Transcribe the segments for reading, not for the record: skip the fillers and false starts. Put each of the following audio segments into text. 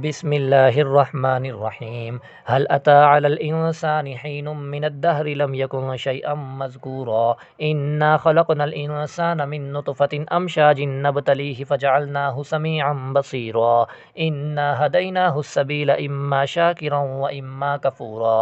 बिस्मिल्लाहिर्रहमानिर्रहीम। हल अता अलल इंसानि हिन्नुम मिनद्दहरि लम यकुन शैअम मज़कूरा। इन्ना खलक़नल इंसाना मिन नुतफ़तिन अमशाजिन नब्तलीहि फ़जअलनाहु समीअम बसीरा। इन्ना हदैनाहु सबीला इम्मा शाकिरन व इम्मा कफूरा।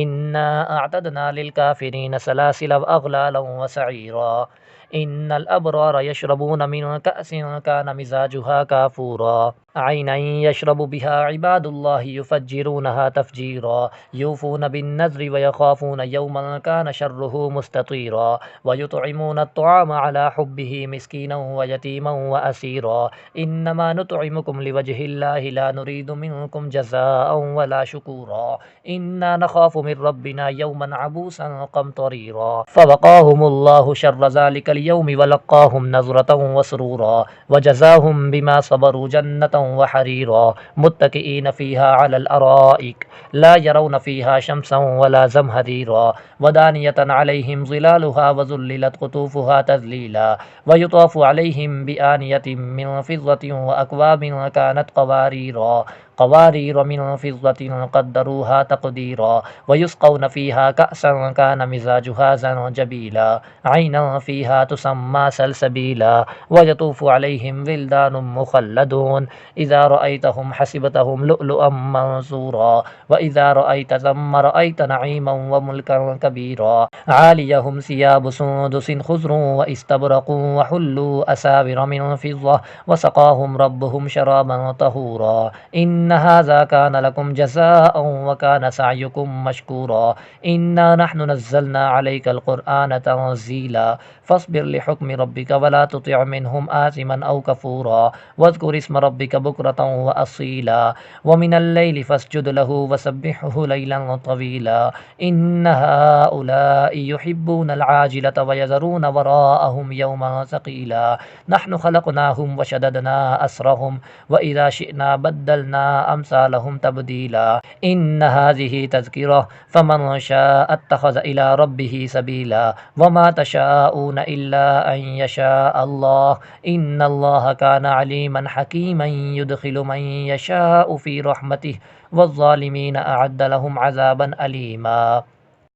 इन्ना अअतदना लिल काफ़िरीन सलासिला व अग़लालन व सईरा। इन्नल अबरार यशरबून मिन कअसिन कान मिज़ाजुहा काफ़ूरा। ऐनन यशरबु बिहा इबादुल्लाहि युफ़ज्जिरूनहा तफ़्जीरा। यूफ़ून बिन्नज़्रि व यख़ाफ़ून यौमन कान शर्रुहु मुस्ततीरा। व युतइमून अत्तआम अला हुब्बिहि मिस्कीनन व यतीमन व असीरा। इन्नमा नुतइमुकुम लिवजहिल्लाहि ला नुरीदु मिनकुम जज़ाअन वला शुकूरा। इन्ना नख़ाफ़ु मिन रब्बिना यौमन अबूसन क़मतरीरा। फ़वक़ाहुमुल्लाहु शर्र ज़ालिकल यौमि व लक़्क़ाहुम नज़रतन व सुरूरा। व जज़ाहुम बिमा सबरू जन्नतन व हरीरा। मुत्तकिईन फ़ीहा अलल अराइक ला यरौन फ़ीहा शम्सन वला ज़महरीरा। व दानियतन अलैहिम ज़िलालुहा व ज़ुल्लिलत क़ुतूफ़ुहा तज़लीला। व युताफ़ु अलैहिम बिआनियतिन मिन फ़िज़्ज़तिन व अक्वाबिन कानत क़वारीर मिन फ़िज़्ज़तिन क़द्दरूहा तक़दीरा। व युस्क़ौन फ़ीहा कअसन कान मिज़ाजुहा ज़नजबीला। ऐनन फ़ीहा तुसम्मा सलसबीला। व यतूफ़ु अलैहिम विल्दानुम मुख़ल्लदून इज़ा रअयतहुम हसिबतहुम लुअलुअम मंसूरा। व इज़ा रअयत थम्मा रअयत नईमन व मुल्कन कबीरा। आलियहुम सियाबु सुंदुसिन खुज़रुन व इस्तबरक़ुन व हुल्लू असाविर मिन फ़िज़्ज़ह व सक़ाहुम रब्बुहुम शराबन तहूरा। इन्न हाज़ा कान लकुम जज़ाअन व कान सअयुकुम मशकूरा। इन्ना नहनु नज़्ज़लना अलैकल क़ुरआन तंज़ीला। फ़स्बिर लिहुक्मि रब्बिका वला तुतिअ मिनहुम आसिमन औ कफ़ूरा। वज़्कुर इस्म रब्बिका बुक्रतन व असीला। व मिनल लैलि फ़स्जुद लहु वसब्बिहुहु लैलन तवीला। इन्न हाउलाइ युहिब्बूनल आजिलता व यज़रून वराअहुम यौमन सक़ीला। नहनु ख़लक़नाहुम व शददना अस्रहुम व इज़ा शिअना बद्दलना अम्सालहुम तब्दीला। इन्न हाज़िहि तज़किरा फ़मन शाअ अत्तख़ज़ इला रब्बिहि सबीला। व मा तशाऊन इल्ला अन यशाअ अल्लाह। इन्नल्लाह कान अलीमन हकीमन युदखिलु मन यशाअ फ़ी रहमतिहि वज़्ज़ालिमीन अअद्द लहुम अज़ाबन अलीमा।